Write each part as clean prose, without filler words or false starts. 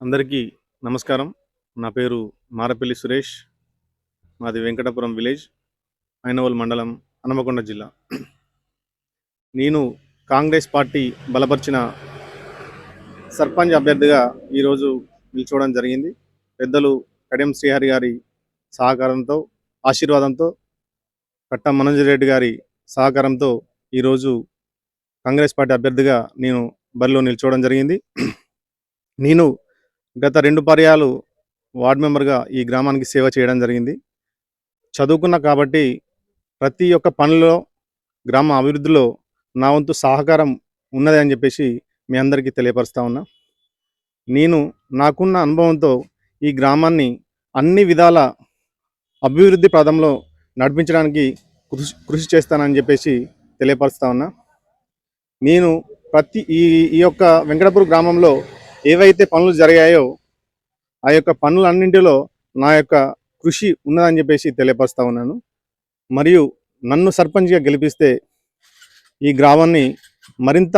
అందరికీ నమస్కారం. నా పేరు మారపల్లి సురేష్. మాది వెంకటాపురం విలేజ్, ఐనవోల్ మండలం, హన్మకొండ జిల్లా. నేను కాంగ్రెస్ పార్టీ బలపరిచిన సర్పంచ్ అభ్యర్థిగా ఈరోజు నిల్చోవడం జరిగింది. పెద్దలు కడియం శ్రీహరి గారి సహకారంతో, ఆశీర్వాదంతో, కట్ట మనోజ్ రెడ్డి గారి సహకారంతో ఈరోజు కాంగ్రెస్ పార్టీ అభ్యర్థిగా నేను బరిలో నిల్చోవడం జరిగింది. నేను గత 2 పర్యాలు వార్డు మెంబర్గా ఈ గ్రామానికి సేవ చేయడం జరిగింది. చదువుకున్నా కాబట్టి ప్రతి ఒక్క పనిలో, గ్రామ అభివృద్ధిలో నా వంతు సహకారం ఉన్నది అని చెప్పేసి మీ అందరికీ తెలియపరుస్తా ఉన్నా. నేను నాకున్న అనుభవంతో ఈ గ్రామాన్ని అన్ని విధాల అభివృద్ధి పదంలో నడిపించడానికి కృషి చేస్తానని చెప్పేసి తెలియపరుస్తా ఉన్నా. నేను ఈ యొక్క వెంకటాపూర్ గ్రామంలో ఏవైతే పనులు జరిగాయో ఆ యొక్క పనులన్నింటిలో నా యొక్క కృషి ఉన్నదని చెప్పేసి తెలియపరుస్తా ఉన్నాను. మరియు నన్ను సర్పంచ్గా గెలిపిస్తే ఈ గ్రామాన్ని మరింత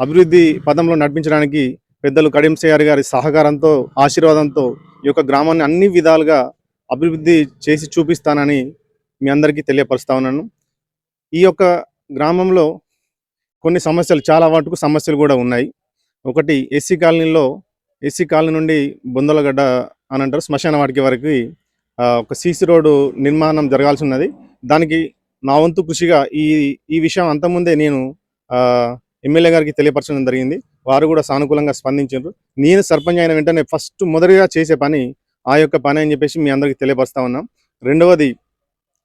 అభివృద్ధి పదంలో నడిపించడానికి పెద్దలు కడియం శ్రీహరి గారి సహకారంతో, ఆశీర్వాదంతో ఈ యొక్క గ్రామాన్ని అన్ని విధాలుగా అభివృద్ధి చేసి చూపిస్తానని మీ అందరికీ తెలియపరుస్తా ఉన్నాను. ఈ యొక్క గ్రామంలో కొన్ని సమస్యలు, చాలా మటుకు సమస్యలు కూడా ఉన్నాయి. ఒకటి, ఎస్సీ కాలనీ నుండి బొందలగడ్డ అని అంటారు, శ్మశాన వాటికి వరకు ఒక సీసీ రోడ్డు నిర్మాణం జరగాల్సి ఉన్నది. దానికి నా వంతు కృషిగా ఈ విషయం అంతకుముందే నేను ఎమ్మెల్యే గారికి తెలియపరచడం జరిగింది. వారు కూడా సానుకూలంగా స్పందించారు. నేను సర్పంచ్ అయిన వెంటనే మొదటిగా చేసే పని ఆ యొక్క పని అని చెప్పేసి మీ అందరికీ తెలియపరుస్తా ఉన్నాం. రెండవది,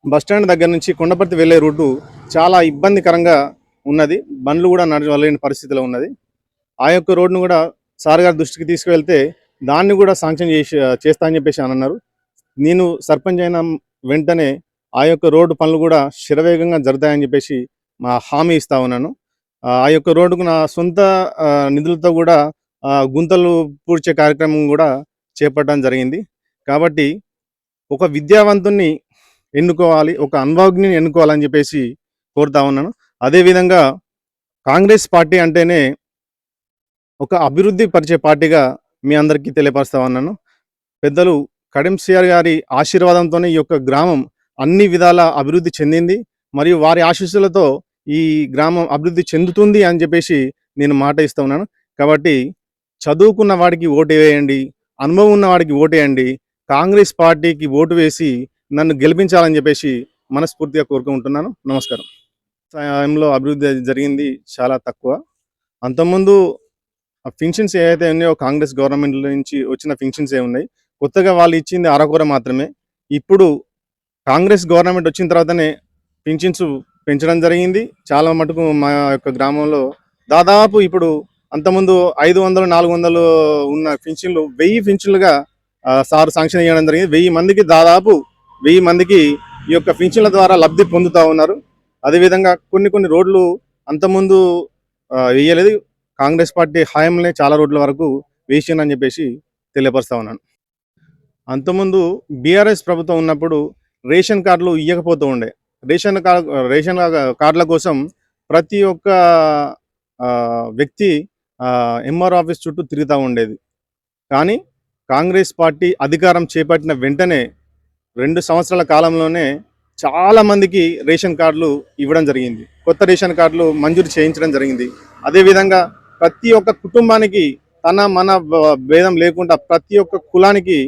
బస్టాండ్ దగ్గర నుంచి కొండపర్తి వెళ్ళే రూటు చాలా ఇబ్బందికరంగా ఉన్నది. బండ్లు కూడా నడవలేని పరిస్థితిలో ఉన్నది. ఆ యొక్క రోడ్డును కూడా సార్ గారి దృష్టికి తీసుకువెళ్తే దాన్ని కూడా శాంక్షన్ చేస్తా అని చెప్పేసి అని అన్నారు. నేను సర్పంచ్ అయిన వెంటనే ఆ యొక్క రోడ్డు పనులు కూడా శరవేగంగా జరుగుతాయని చెప్పేసి మా హామీ ఇస్తా ఉన్నాను. ఆ యొక్క రోడ్డుకు నా సొంత నిధులతో కూడా గుంతలు పూడ్చే కార్యక్రమం కూడా చేపట్టడం జరిగింది. కాబట్టి ఒక విద్యావంతుణ్ణి ఎన్నుకోవాలి, ఒక అనుభవజ్ఞని ఎన్నుకోవాలని చెప్పేసి కోరుతా ఉన్నాను. అదేవిధంగా కాంగ్రెస్ పార్టీ అంటేనే ఒక అభివృద్ధి పరిచే పార్టీగా మీ అందరికీ తెలియపరుస్తా ఉన్నాను. పెద్దలు కడియం శ్రీహరి గారి ఆశీర్వాదంతోనే ఈ యొక్క గ్రామం అన్ని విధాల అభివృద్ధి చెందింది. మరియు వారి ఆశీస్సులతో ఈ గ్రామం అభివృద్ధి చెందుతుంది అని చెప్పేసి నేను మాట ఇస్తా ఉన్నాను. కాబట్టి చదువుకున్న వాడికి ఓటు వేయండి, అనుభవం ఉన్న వాడికి ఓటేయండి, కాంగ్రెస్ పార్టీకి ఓటు వేసి నన్ను గెలిపించాలని చెప్పేసి మనస్ఫూర్తిగా కోరుకుంటున్నాను. నమస్కారం. సమయంలో అభివృద్ధి జరిగింది చాలా తక్కువ. అంతకుముందు ఫింక్షన్స్ ఏవైతే ఉన్నాయో కాంగ్రెస్ గవర్నమెంట్ నుంచి వచ్చిన ఫింక్షన్స్ ఉన్నాయి. కొత్తగా వాళ్ళు ఇచ్చింది అరకొర మాత్రమే. ఇప్పుడు కాంగ్రెస్ గవర్నమెంట్ వచ్చిన తర్వాతనే ఫింక్షన్స్ పెంచడం జరిగింది. చాలా మటుకు మా యొక్క గ్రామంలో దాదాపు ఇప్పుడు అంతకుముందు 500, 400 ఉన్న ఫింక్షన్లు 1000 ఫింక్షన్లుగా సార్ శాంక్షన్ చేయడం జరిగింది. 1000 మందికి, దాదాపు 1000 మందికి ఈ యొక్క ఫింక్షన్ల ద్వారా లబ్ధి పొందుతూ ఉన్నారు. అదేవిధంగా కొన్ని రోడ్లు అంతకుముందు వేయలేదు. కాంగ్రెస్ పార్టీ హయాంలోనే చాలా రోడ్ల వరకు వేసిందని చెప్పేసి తెలియపరుస్తా ఉన్నాను. అంతకుముందు బీఆర్ఎస్ ప్రభుత్వం ఉన్నప్పుడు రేషన్ కార్డులు ఇవ్వకపోతూ ఉండే. రేషన్ కార్డుల కోసం ప్రతి ఒక్క వ్యక్తి ఎంఆర్ ఆఫీస్ చుట్టూ తిరుగుతూ ఉండేది. కానీ కాంగ్రెస్ పార్టీ అధికారం చేపట్టిన వెంటనే 2 సంవత్సరాల కాలంలోనే చాలామందికి రేషన్ కార్డులు ఇవ్వడం జరిగింది. కొత్త రేషన్ కార్డులు మంజూరు చేయించడం జరిగింది. అదేవిధంగా ప్రతి ఒక్క కుటుంబానికి మన భేదం లేకుండా ప్రతి ఒక్క కులానికి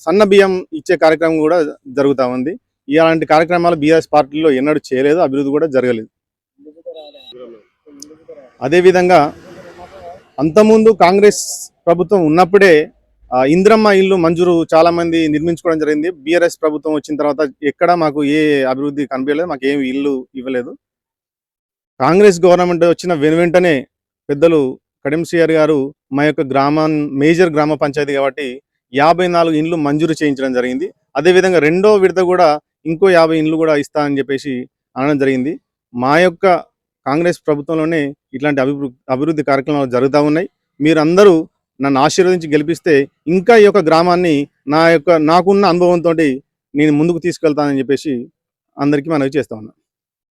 సన్న బియ్యం ఇచ్చే కార్యక్రమం కూడా జరుగుతూ ఉంది. ఇలాంటి కార్యక్రమాలు బీఆర్ఎస్ పార్టీలో ఎన్నడూ చేయలేదు, అభివృద్ధి కూడా జరగలేదు. అదేవిధంగా అంతకుముందు కాంగ్రెస్ ప్రభుత్వం ఉన్నప్పుడే ఇంద్రమ్మ ఇల్లు మంజూరు చాలామంది నిర్మించుకోవడం జరిగింది. బీఆర్ఎస్ ప్రభుత్వం వచ్చిన తర్వాత ఎక్కడ మాకు ఏ అభివృద్ధి కనిపించలేదు, మాకు ఏమి ఇల్లు ఇవ్వలేదు. కాంగ్రెస్ గవర్నమెంట్ వచ్చిన వెంటనే పెద్దలు కడియం శ్రీహరి గారు మా యొక్క మేజర్ గ్రామ పంచాయతీ కాబట్టి 54 ఇండ్లు మంజూరు చేయించడం జరిగింది. అదేవిధంగా రెండో విడత కూడా ఇంకో 50 ఇండ్లు కూడా ఇస్తానని చెప్పేసి అనడం జరిగింది. మా యొక్క కాంగ్రెస్ ప్రభుత్వంలోనే ఇట్లాంటి అభివృద్ధి కార్యక్రమాలు జరుగుతూ ఉన్నాయి. మీరందరూ నన్ను ఆశీర్వదించి గెలిపిస్తే ఇంకా ఈ యొక్క గ్రామాన్ని నాకున్న అనుభవంతో నేను ముందుకు తీసుకెళ్తానని చెప్పేసి అందరికీ మనవి చేస్తా ఉన్నాను.